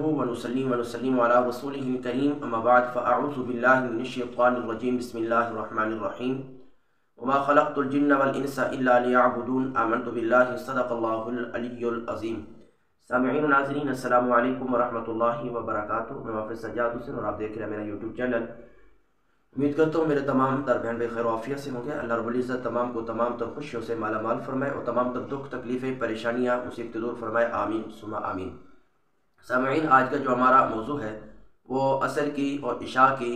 نحمده ونصلي ونسلم على رسوله الكريم أما بعد فأعوذ بالله من الشيطان الرجيم بسم الله الرحمن الرحيم وما خلقت الجن والإنس إلا ليعبدون آمنت بالله صدق الله العلي العظيم۔ سامعین ناظرین السلام علیکم ورحمۃ اللہ وبرکاتہ۔ میں وافر سجاد حسین اور آپ دیکھ رہے ہیں میرا یوٹیوب چینل۔ امید کرتا ہوں میرے تمام تر بہن بھائی خیر و عافیت سے ہوں گے۔ اللہ رب العزت تمام کو تمام تر خوشیوں سے مالا مال فرمائے اور تمام تر دکھ تکلیفیں پریشانیاں مصیبت دور فرمائے، آمین ثم آمین۔ سامعین، آج کا جو ہمارا موضوع ہے وہ عصر کی اور عشاء کی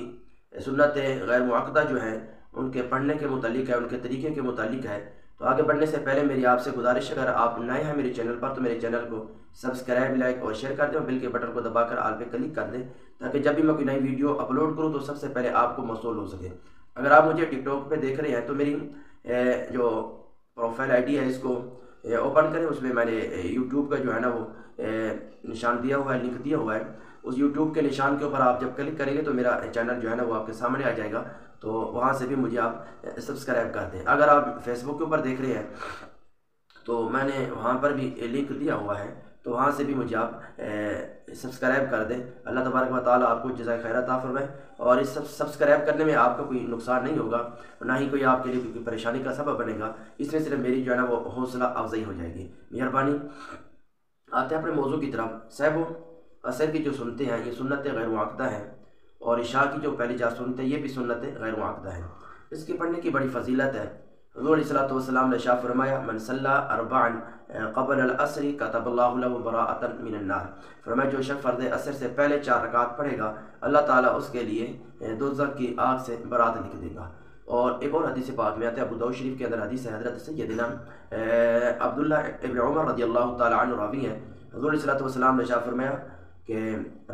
سنت غیر معقدہ جو ہیں ان کے پڑھنے کے متعلق ہے، ان کے طریقے کے متعلق ہے۔ تو آگے بڑھنے سے پہلے میری آپ سے گزارش ہے، اگر آپ نئے ہیں میرے چینل پر تو میرے چینل کو سبسکرائب، لائک اور شیئر کر دیں اور بل کے بٹن کو دبا کر آل پہ کلک کر دیں تاکہ جب بھی میں کوئی نئی ویڈیو اپلوڈ کروں تو سب سے پہلے آپ کو موصول ہو سکے۔ اگر آپ مجھے ٹک ٹاک پہ دیکھ رہے ہیں تو میری جو پروفائل آئی ڈی ہے اس کو اوپن کریں، اس میں میں نے یوٹیوب کا جو ہے نا وہ نشان دیا ہوا ہے، لنک دیا ہوا ہے۔ اس یوٹیوب کے نشان کے اوپر آپ جب کلک کریں گے تو میرا چینل جو ہے نا وہ آپ کے سامنے آ جائے گا، تو وہاں سے بھی مجھے آپ سبسکرائب کر دیں۔ اگر آپ فیس بک کے اوپر دیکھ رہے ہیں تو میں نے وہاں پر بھی لنک دیا ہوا ہے، تو وہاں سے بھی مجھے آپ سبسکرائب کر دیں۔ اللہ تبارک و تعالیٰ آپ کو جزائے خیر عطا فرمائے، اور اس سبسکرائب کرنے میں آپ کا کوئی نقصان نہیں ہوگا، نہ ہی کوئی آپ کے لیے کوئی پریشانی کا سبب بنے گا، اس میں صرف میری جو ہے نا وہ حوصلہ افزائی ہو جائے گی، مہربانی۔ آتے ہیں اپنے موضوع کی طرف۔ صاحب عصر کی جو سنتے ہیں یہ سنت غیر معقدہ ہیں، اور عشاء کی جو پہلی 4 سنتے ہیں یہ بھی سنت غیر معقدہ ہیں۔ اس کی پڑھنے کی بڑی فضیلت ہے۔ حضور علیہ الصلوۃ والسلام نے ارشاد فرمایا من صلی اربعا قبل العصر کتب اللہ له براءۃ من النار۔ فرمایا جو شخص فرض عصر سے پہلے 4 رکعت پڑھے گا اللہ تعالیٰ اس کے لیے دوزخ کی آگ سے برات لکھ دے گا۔ اور ایک اور حدیث پاک میں آتے ہیں، ابو داؤد شریف کے اندر حدیث ہے، حضرت سیدنا عبداللہ ابن عمر رضی اللہ تعالیٰ عنہ راوی ہیں۔ حضور علیہ الصلوۃ والسلام نے ارشاد فرمایا کہ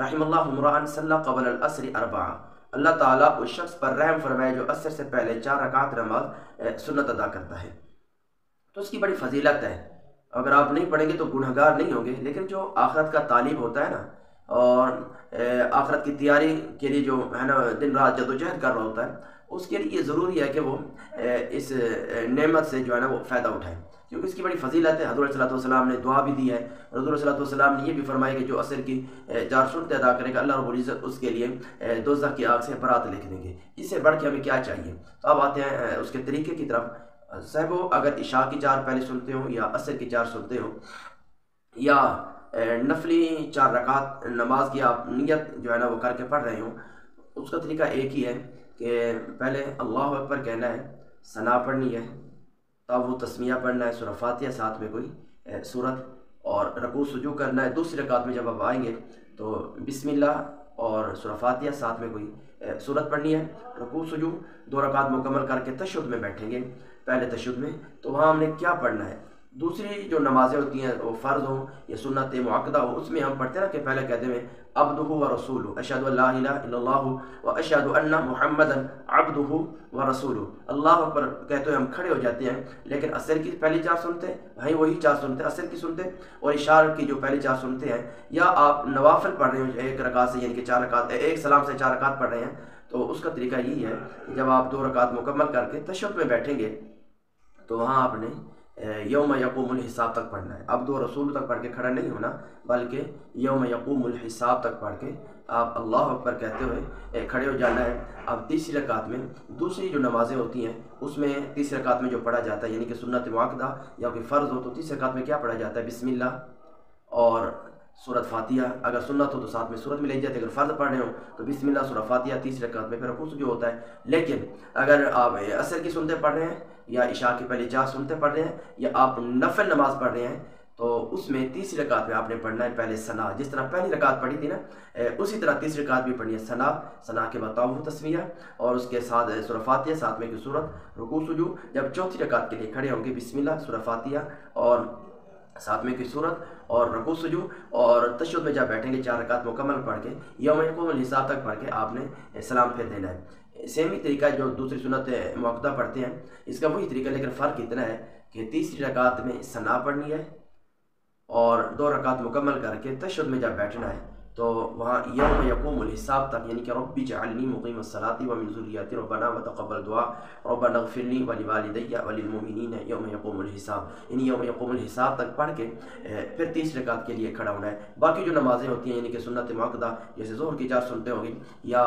رحم اللہ امرأ صلی قبل العصر 4، اللہ تعالیٰ اس شخص پر رحم فرمائے جو عصر سے پہلے 4 رکعت نماز سنت ادا کرتا ہے۔ تو اس کی بڑی فضیلت ہے۔ اگر آپ نہیں پڑھیں گے تو گنہگار نہیں ہوں گے، لیکن جو آخرت کا طالب ہوتا ہے نا، اور آخرت کی تیاری کے لیے جو ہے نا دن رات جدوجہد کر رہا ہوتا ہے، اس کے لیے یہ ضروری ہے کہ وہ اس نعمت سے جو ہے نا وہ فائدہ اٹھائے، کیونکہ اس کی بڑی فضیلت ہے۔ حضور صلی اللہ علیہ وسلم نے دعا بھی دی ہے، اور حضور صلی اللہ علیہ وسلم نے یہ بھی فرمایا کہ جو عصر کی 4 سنتیں ادا کرے گا اللہ رب العزت اس کے لیے دوزخ کی آگ سے برات لکھ دیں گے۔ اس سے بڑھ کے ہمیں کیا چاہیے؟ تو اب آتے ہیں اس کے طریقے کی طرف۔ صاحبو اگر عشاء کی 4 پہلے سنتے ہوں یا عصر کی 4 سنتے ہوں یا نفلی 4 رکعت نماز کی آپ نیت جو ہے نا وہ کر کے پڑھ رہے ہوں، اس کا طریقہ ایک ہی ہے کہ پہلے اللہ اکبر کہنا ہے، ثنا پڑھنی ہے، تب وہ تسمیہ پڑھنا ہے، سورہ فاتحہ ساتھ میں کوئی سورت، اور رکوع سجود کرنا ہے۔ دوسری رکعت میں جب آپ آئیں گے تو بسم اللہ اور سورہ فاتحہ ساتھ میں کوئی سورت پڑھنی ہے، رکوع سجود 2 رکعت مکمل کر کے تشہد میں بیٹھیں گے، پہلے تشہد میں، تو وہاں ہم نے کیا پڑھنا ہے؟ دوسری جو نمازیں ہوتی ہیں وہ فرض ہوں یا سنت معقدہ ہو، اس میں ہم پڑھتے ہیں نا کہ پہلے کہتے ہیں عبدہ و رسولہ، اشہد ان لا الہ الا اللہ و اشہد ان محمدا عبدہ و رسولہ۔ اللہ اکبر کہتے ہوئے ہم کھڑے ہو جاتے ہیں، لیکن عصر کی پہلی 4 سنتے ہیں وہی 4 سنتے عصر کی سنتے، اور عشاء کی جو پہلی 4 سنتے ہیں، یا آپ نوافل پڑھ رہے ہیں 1 رکعت سے، یعنی کہ 4 رکعت، 1 سلام سے 4 رکعت پڑھ رہے ہیں، تو اس کا طریقہ یہی ہے کہ جب آپ 2 رکعت مکمل کر کے تشہد میں بیٹھیں گے تو وہاں آپ نے یوم یقوم الحساب تک پڑھنا ہے۔ عبد و رسول تک پڑھ کے کھڑا نہیں ہونا، بلکہ یوم یقوم الحساب تک پڑھ کے آپ اللہ اکبر کہتے ہوئے کھڑے ہو جانا ہے۔ اب تیسری رکعت میں دوسری جو نمازیں ہوتی ہیں اس میں تیسری رکعت میں جو پڑھا جاتا ہے، یعنی کہ سنت معقدہ یا کوئی فرض ہو تو تیسری رکعت میں کیا پڑھا جاتا ہے؟ بسم اللہ اور سورۃ فاتحہ۔ اگر سنت ہو تو ساتھ میں سورت میں لے جاتے ہیں، اگر فرض پڑھ رہے ہوں تو بسم اللہ سورہ فاتحہ، تیسری رکعت میں پھر رکوع جو ہوتا ہے۔ لیکن اگر آپ عصر کی سنتیں پڑھ رہے ہیں یا عشاء کی پہلی 4 سنتیں پڑھ رہے ہیں یا آپ نفل نماز پڑھ رہے ہیں تو اس میں تیسری رکعت میں آپ نے پڑھنا ہے پہلے ثنا، جس طرح پہلی رکعت پڑھی تھی نا اسی طرح تیسری رکعت بھی پڑھنی ہے، ثنا کے بعد تعوذ تسمیہ اور اس کے ساتھ سورہ فاتحہ ساتھ میں کی سورت، رکوع سجود۔ جب چوتھی رکعت کے لیے کھڑے ہوں گے بسم اللہ سورہ فاتحہ اور ساتھ میں کی سورت اور رکوع سجود، اور تشہد میں جب بیٹھیں گے 4 رکعت مکمل پڑھ کے یوم یقوم الحساب تک پڑھ کے آپ نے سلام پھیر دینا ہے۔ سیم ہی طریقہ جو دوسری سنت معقدہ پڑھتے ہیں اس کا وہی طریقہ، لیکن فرق اتنا ہے کہ تیسری رکعت میں ثنا پڑھنی ہے اور 2 رکعت مکمل کر کے تشہد میں جب بیٹھنا ہے تو وہاں یوم یقوم الحساب تک، یعنی کہ رب اجعلنی مقیم الصلاۃ ومن ذریتی ربنا وتقبل دعا ربنا اغفر لی ولوالدی وللمؤمنین یوم یقوم الحساب، یعنی یوم یقوم الحساب تک پڑھ کے پھر 30 رکعت کے لیے کھڑا ہونا ہے۔ باقی جو نمازیں ہوتی ہیں یعنی کہ سنت مؤکدہ جیسے ظہر کی 4 سنتیں ہو گئی یا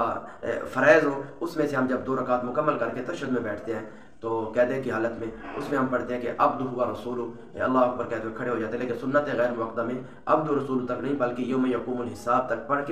فرائض ہو، اس میں سے ہم جب 2 رکعت مکمل کر کے تشہد میں بیٹھتے ہیں تو قیدے کی حالت میں اس میں ہم پڑھتے ہیں کہ عبدہ و رسولہ، اللہ اکبر کہتے ہوئے کھڑے ہو جاتے ہیں، لیکن سنت غیر مؤکدہ میں عبد و رسول تک نہیں بلکہ یوم یقوم الحساب تک پڑھ کے